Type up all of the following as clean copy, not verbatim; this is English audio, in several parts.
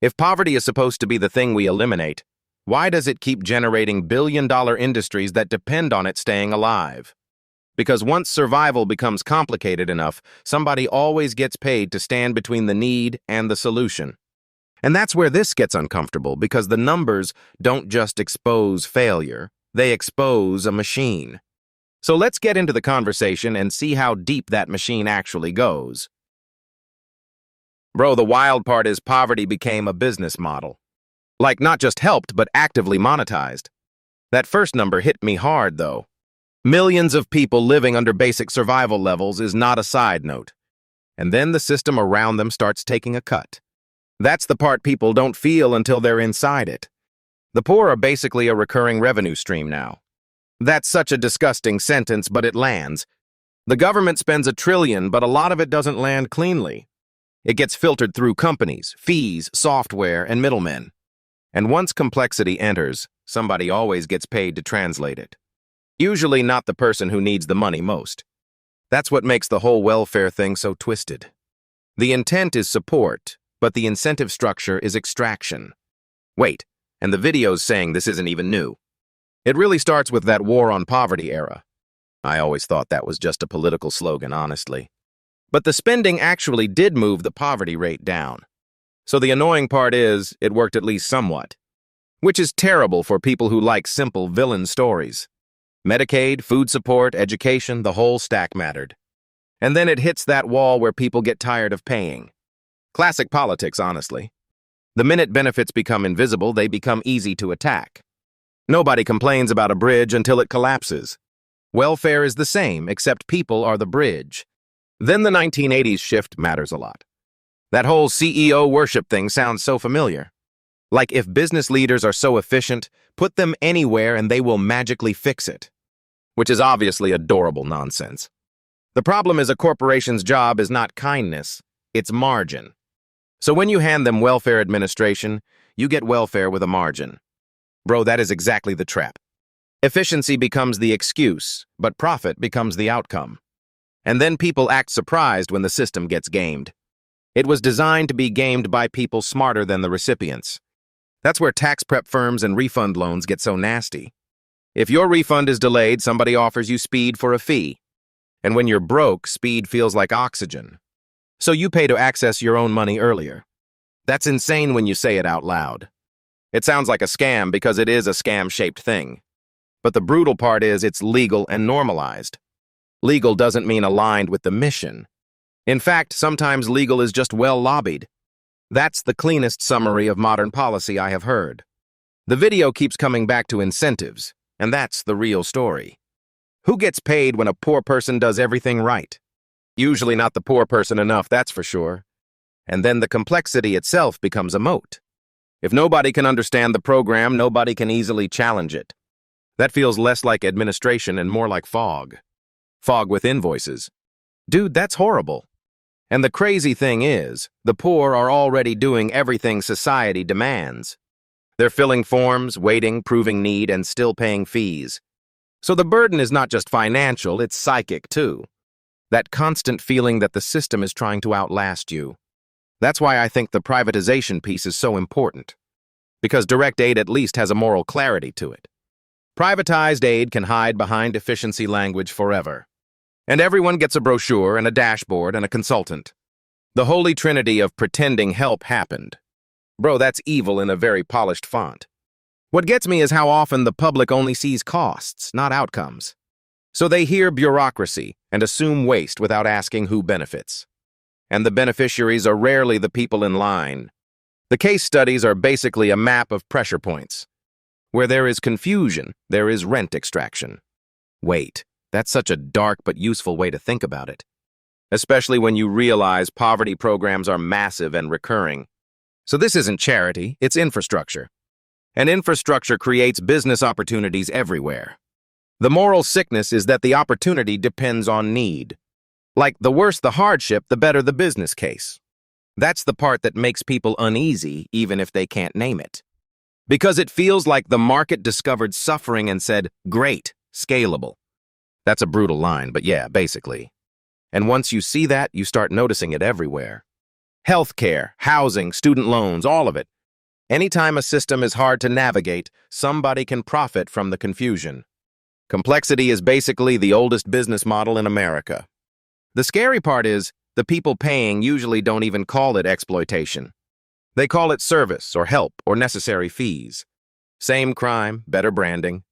If poverty is supposed to be the thing we eliminate, why does it keep generating billion-dollar industries that depend on it staying alive? Because once survival becomes complicated enough, somebody always gets paid to stand between the need and the solution. And that's where this gets uncomfortable, because the numbers don't just expose failure, they expose a machine. So let's get into the conversation and see how deep that machine actually goes. Bro, the wild part is poverty became a business model. Like, not just helped, but actively monetized. That first number hit me hard, though. Millions of people living under basic survival levels is not a side note. And then the system around them starts taking a cut. That's the part people don't feel until they're inside it. The poor are basically a recurring revenue stream now. That's such a disgusting sentence, but it lands. The government spends $1 trillion, but a lot of it doesn't land cleanly. It gets filtered through companies, fees, software, and middlemen. And once complexity enters, somebody always gets paid to translate it. Usually not the person who needs the money most. That's what makes the whole welfare thing so twisted. The intent is support, but the incentive structure is extraction. Wait, and the video's saying this isn't even new. It really starts with that war on poverty era. I always thought that was just a political slogan, honestly. But the spending actually did move the poverty rate down. So the annoying part is, it worked at least somewhat. Which is terrible for people who like simple villain stories. Medicaid, food support, education, the whole stack mattered. And then it hits that wall where people get tired of paying. Classic politics, honestly. The minute benefits become invisible, they become easy to attack. Nobody complains about a bridge until it collapses. Welfare is the same, except people are the bridge. Then the 1980s shift matters a lot. That whole CEO worship thing sounds so familiar. Like, if business leaders are so efficient, put them anywhere and they will magically fix it. Which is obviously adorable nonsense. The problem is, a corporation's job is not kindness, it's margin. So when you hand them welfare administration, you get welfare with a margin. Bro, that is exactly the trap. Efficiency becomes the excuse, but profit becomes the outcome. And then people act surprised when the system gets gamed. It was designed to be gamed by people smarter than the recipients. That's where tax prep firms and refund loans get so nasty. If your refund is delayed, somebody offers you speed for a fee. And when you're broke, speed feels like oxygen. So you pay to access your own money earlier. That's insane when you say it out loud. It sounds like a scam because it is a scam-shaped thing. But the brutal part is, it's legal and normalized. Legal doesn't mean aligned with the mission. In fact, sometimes legal is just well lobbied. That's the cleanest summary of modern policy I have heard. The video keeps coming back to incentives, and that's the real story. Who gets paid when a poor person does everything right? Usually not the poor person enough, that's for sure. And then the complexity itself becomes a moat. If nobody can understand the program, nobody can easily challenge it. That feels less like administration and more like fog. Fog with invoices. Dude, that's horrible. And the crazy thing is, the poor are already doing everything society demands. They're filling forms, waiting, proving need, and still paying fees. So the burden is not just financial, it's psychic too. That constant feeling that the system is trying to outlast you. That's why I think the privatization piece is so important. Because direct aid at least has a moral clarity to it. Privatized aid can hide behind efficiency language forever. And everyone gets a brochure and a dashboard and a consultant. The holy trinity of pretending help happened. Bro, that's evil in a very polished font. What gets me is how often the public only sees costs, not outcomes. So they hear bureaucracy and assume waste without asking who benefits. And the beneficiaries are rarely the people in line. The case studies are basically a map of pressure points. Where there is confusion, there is rent extraction. Wait. That's such a dark but useful way to think about it. Especially when you realize poverty programs are massive and recurring. So this isn't charity, it's infrastructure. And infrastructure creates business opportunities everywhere. The moral sickness is that the opportunity depends on need. Like, the worse the hardship, the better the business case. That's the part that makes people uneasy, even if they can't name it. Because it feels like the market discovered suffering and said, great, scalable. That's a brutal line, but yeah, basically. And once you see that, you start noticing it everywhere. Healthcare, housing, student loans, all of it. Anytime a system is hard to navigate, somebody can profit from the confusion. Complexity is basically the oldest business model in America. The scary part is, the people paying usually don't even call it exploitation. They call it service or help or necessary fees. Same crime, better branding.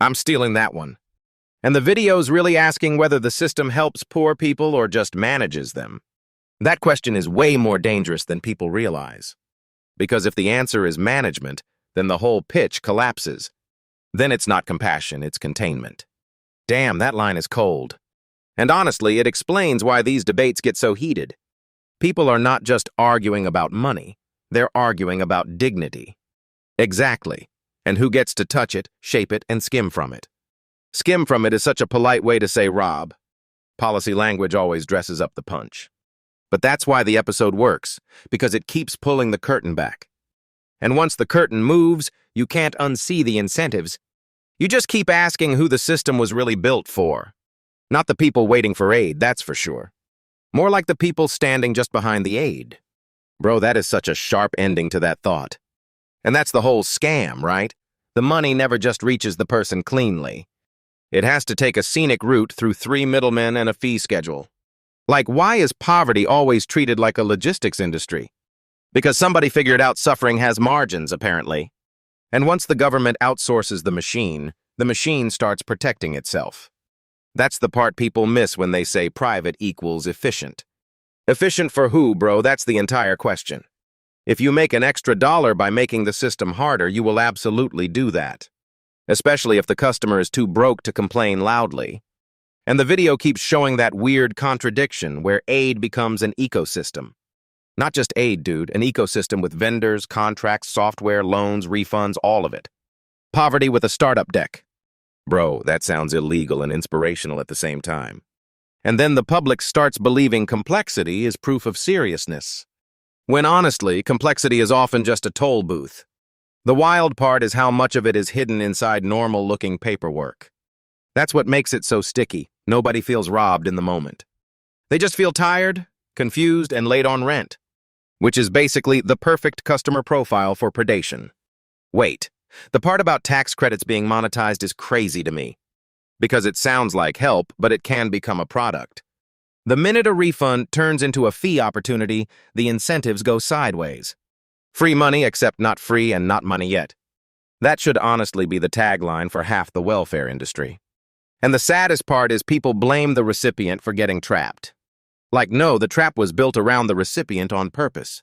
I'm stealing that one. And the video's really asking whether the system helps poor people or just manages them. That question is way more dangerous than people realize. Because if the answer is management, then the whole pitch collapses. Then it's not compassion, it's containment. Damn, that line is cold. And honestly, it explains why these debates get so heated. People are not just arguing about money, they're arguing about dignity. Exactly. And who gets to touch it, shape it, and skim from it. Skim from it is such a polite way to say rob. Policy language always dresses up the punch. But that's why the episode works, because it keeps pulling the curtain back. And once the curtain moves, you can't unsee the incentives. You just keep asking who the system was really built for. Not the people waiting for aid, that's for sure. More like the people standing just behind the aid. Bro, that is such a sharp ending to that thought. And that's the whole scam, right? The money never just reaches the person cleanly. It has to take a scenic route through 3 middlemen and a fee schedule. Like, why is poverty always treated like a logistics industry? Because somebody figured out suffering has margins, apparently. And once the government outsources the machine starts protecting itself. That's the part people miss when they say private equals efficient. Efficient for who, bro? That's the entire question. If you make an extra dollar by making the system harder, you will absolutely do that. Especially if the customer is too broke to complain loudly. And the video keeps showing that weird contradiction where aid becomes an ecosystem. Not just aid, dude, an ecosystem with vendors, contracts, software, loans, refunds, all of it. Poverty with a startup deck. Bro, that sounds illegal and inspirational at the same time. And then the public starts believing complexity is proof of seriousness. When honestly, complexity is often just a toll booth. The wild part is how much of it is hidden inside normal-looking paperwork. That's what makes it so sticky. Nobody feels robbed in the moment. They just feel tired, confused, and late on rent, which is basically the perfect customer profile for predation. Wait, the part about tax credits being monetized is crazy to me. Because it sounds like help, but it can become a product. The minute a refund turns into a fee opportunity, the incentives go sideways. Free money, except not free and not money yet. That should honestly be the tagline for half the welfare industry. And the saddest part is people blame the recipient for getting trapped. Like, no, the trap was built around the recipient on purpose.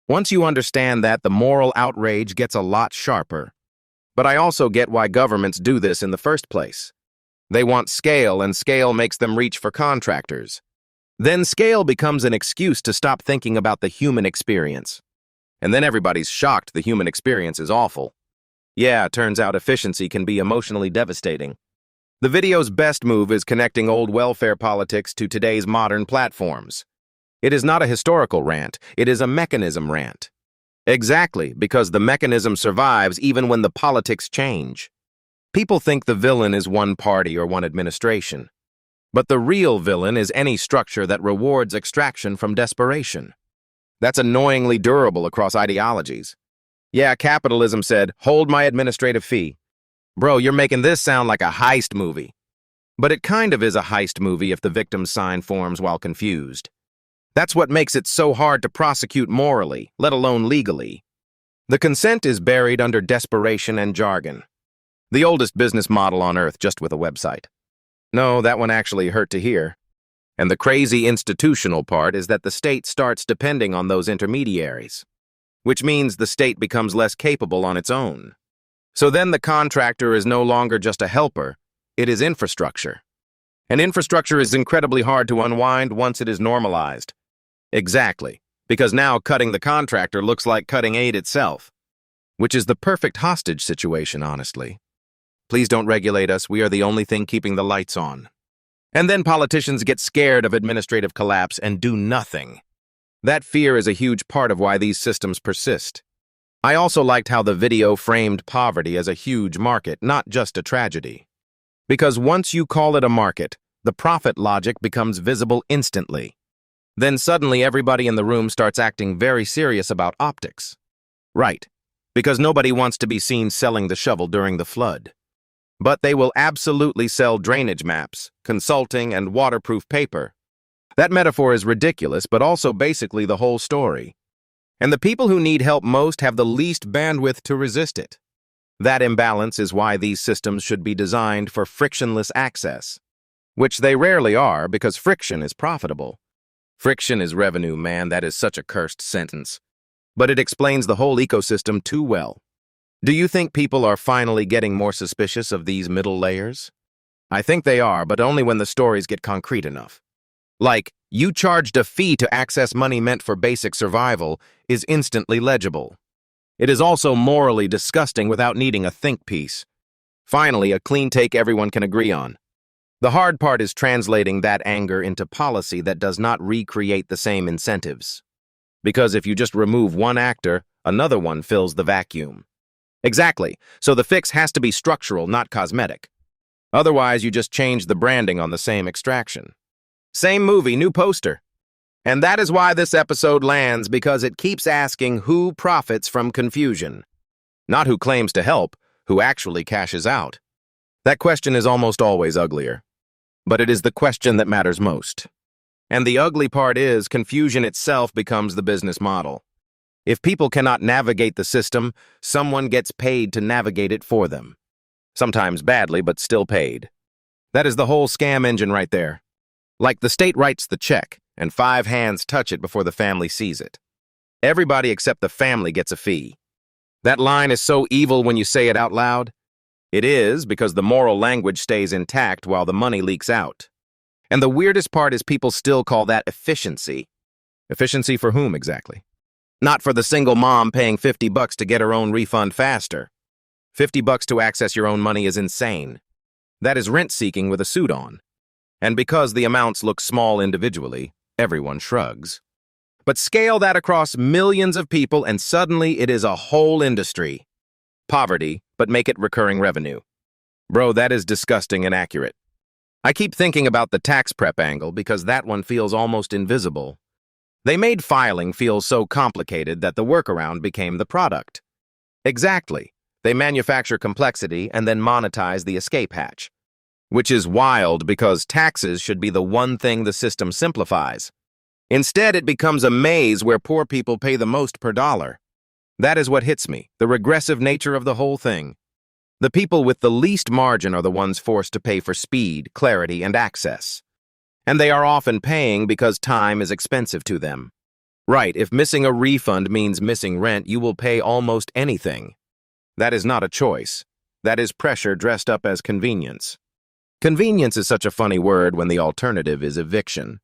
Once you understand that, the moral outrage gets a lot sharper. But I also get why governments do this in the first place. They want scale, and scale makes them reach for contractors. Then scale becomes an excuse to stop thinking about the human experience. And then everybody's shocked the human experience is awful. Yeah, it turns out efficiency can be emotionally devastating. The video's best move is connecting old welfare politics to today's modern platforms. It is not a historical rant, it is a mechanism rant. Exactly, because the mechanism survives even when the politics change. People think the villain is one party or one administration. But the real villain is any structure that rewards extraction from desperation. That's annoyingly durable across ideologies. Yeah, capitalism said, hold my administrative fee. Bro, you're making this sound like a heist movie. But it kind of is a heist movie if the victims sign forms while confused. That's what makes it so hard to prosecute morally, let alone legally. The consent is buried under desperation and jargon. The oldest business model on earth just with a website. No, that one actually hurt to hear. And the crazy institutional part is that the state starts depending on those intermediaries, which means the state becomes less capable on its own. So then the contractor is no longer just a helper, it is infrastructure. And infrastructure is incredibly hard to unwind once it is normalized. Exactly, because now cutting the contractor looks like cutting aid itself, which is the perfect hostage situation, honestly. Please don't regulate us, we are the only thing keeping the lights on. And then politicians get scared of administrative collapse and do nothing. That fear is a huge part of why these systems persist. I also liked how the video framed poverty as a huge market, not just a tragedy. Because once you call it a market, the profit logic becomes visible instantly. Then suddenly everybody in the room starts acting very serious about optics. Right, because nobody wants to be seen selling the shovel during the flood. But they will absolutely sell drainage maps, consulting, and waterproof paper. That metaphor is ridiculous, but also basically the whole story. And the people who need help most have the least bandwidth to resist it. That imbalance is why these systems should be designed for frictionless access, which they rarely are because friction is profitable. Friction is revenue, man, that is such a cursed sentence. But it explains the whole ecosystem too well. Do you think people are finally getting more suspicious of these middle layers? I think they are, but only when the stories get concrete enough. Like, you charged a fee to access money meant for basic survival is instantly legible. It is also morally disgusting without needing a think piece. Finally, a clean take everyone can agree on. The hard part is translating that anger into policy that does not recreate the same incentives. Because if you just remove one actor, another one fills the vacuum. Exactly, so the fix has to be structural, not cosmetic. Otherwise, you just change the branding on the same extraction. Same movie, new poster. And that is why this episode lands, because it keeps asking who profits from confusion. Not who claims to help, who actually cashes out. That question is almost always uglier. But it is the question that matters most. And the ugly part is confusion itself becomes the business model. If people cannot navigate the system, someone gets paid to navigate it for them. Sometimes badly, but still paid. That is the whole scam engine right there. Like the state writes the check, and 5 hands touch it before the family sees it. Everybody except the family gets a fee. That line is so evil when you say it out loud. It is because the moral language stays intact while the money leaks out. And the weirdest part is people still call that efficiency. Efficiency for whom exactly? Not for the single mom paying $50 to get her own refund faster. $50 to access your own money is insane. That is rent-seeking with a suit on. And because the amounts look small individually, everyone shrugs. But scale that across millions of people and suddenly it is a whole industry. Poverty, but make it recurring revenue. Bro, that is disgusting and accurate. I keep thinking about the tax prep angle because that one feels almost invisible. They made filing feel so complicated that the workaround became the product. Exactly. They manufacture complexity and then monetize the escape hatch. Which is wild because taxes should be the one thing the system simplifies. Instead, it becomes a maze where poor people pay the most per dollar. That is what hits me, the regressive nature of the whole thing. The people with the least margin are the ones forced to pay for speed, clarity, and access. And they are often paying because time is expensive to them. Right, if missing a refund means missing rent, you will pay almost anything. That is not a choice. That is pressure dressed up as convenience. Convenience is such a funny word when the alternative is eviction.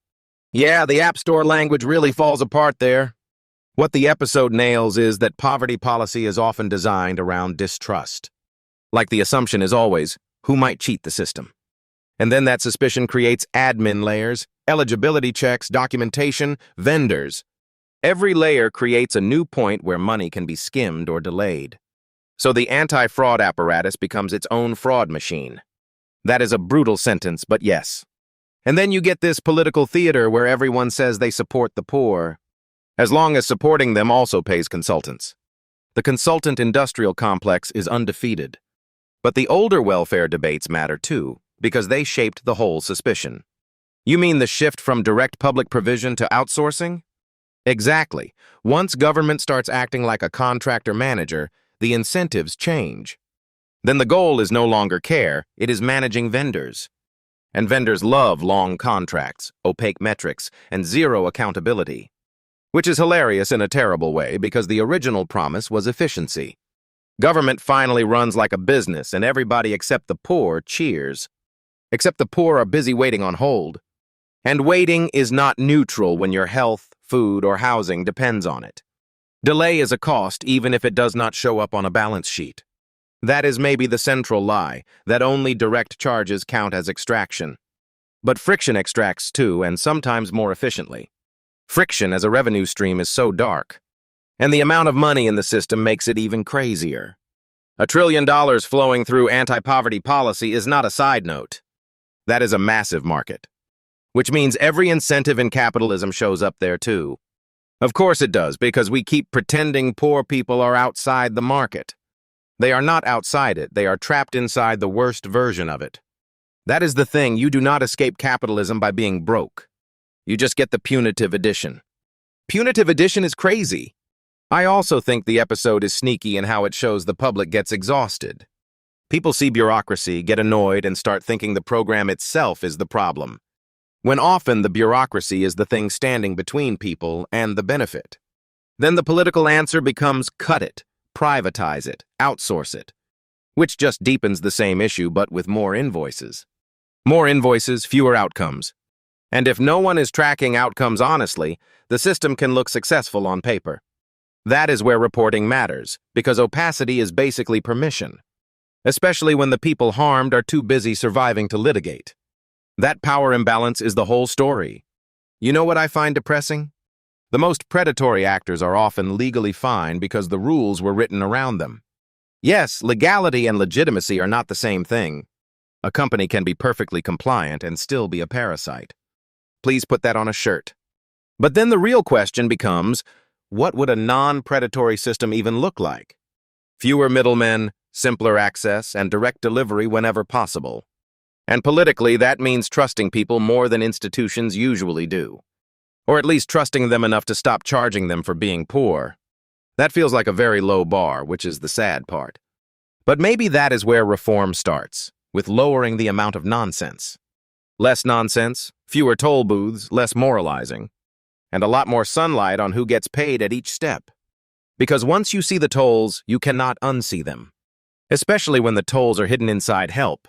Yeah, the App Store language really falls apart there. What the episode nails is that poverty policy is often designed around distrust. Like the assumption is always, who might cheat the system? And then that suspicion creates admin layers, eligibility checks, documentation, vendors. Every layer creates a new point where money can be skimmed or delayed. So the anti-fraud apparatus becomes its own fraud machine. That is a brutal sentence, but yes. And then you get this political theater where everyone says they support the poor, as long as supporting them also pays consultants. The consultant industrial complex is undefeated. But the older welfare debates matter too, because they shaped the whole suspicion. You mean the shift from direct public provision to outsourcing? Exactly. Once government starts acting like a contractor manager, the incentives change. Then the goal is no longer care, it is managing vendors. And vendors love long contracts, opaque metrics, and zero accountability. Which is hilarious in a terrible way because the original promise was efficiency. Government finally runs like a business and everybody except the poor cheers. Except the poor are busy waiting on hold. And waiting is not neutral when your health, food, or housing depends on it. Delay is a cost even if it does not show up on a balance sheet. That is maybe the central lie, that only direct charges count as extraction. But friction extracts too, and sometimes more efficiently. Friction as a revenue stream is so dark. And the amount of money in the system makes it even crazier. $1 trillion flowing through anti-poverty policy is not a side note. That is a massive market. which means every incentive in capitalism shows up there too. Of course it does, because we keep pretending poor people are outside the market. They are not outside it, they are trapped inside the worst version of it. That is the thing, you do not escape capitalism by being broke. You just get the punitive addition. Punitive addition is crazy. I also think the episode is sneaky in how it shows the public gets exhausted. People see bureaucracy, get annoyed, and start thinking the program itself is the problem, when often the bureaucracy is the thing standing between people and the benefit. Then the political answer becomes cut it, privatize it, outsource it, which just deepens the same issue but with more invoices. More invoices, fewer outcomes. And if no one is tracking outcomes honestly, the system can look successful on paper. That is where reporting matters, because opacity is basically permission, especially when the people harmed are too busy surviving to litigate. That power imbalance is the whole story. You know what I find depressing? The most predatory actors are often legally fine because the rules were written around them. Yes, legality and legitimacy are not the same thing. A company can be perfectly compliant and still be a parasite. Please put that on a shirt. But then the real question becomes, what would a non-predatory system even look like? Fewer middlemen, simpler access, and direct delivery whenever possible. And politically, that means trusting people more than institutions usually do. Or at least trusting them enough to stop charging them for being poor. That feels like a very low bar, which is the sad part. But maybe that is where reform starts, with lowering the amount of nonsense. Less nonsense, fewer toll booths, less moralizing, and a lot more sunlight on who gets paid at each step. Because once you see the tolls, you cannot unsee them. Especially when the tolls are hidden inside help.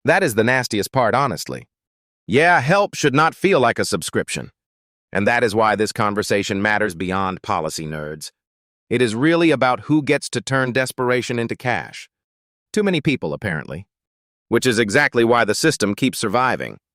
That is the nastiest part, honestly. Yeah, help should not feel like a subscription. And that is why this conversation matters beyond policy nerds. It is really about who gets to turn desperation into cash. Too many people, apparently. Which is exactly why the system keeps surviving.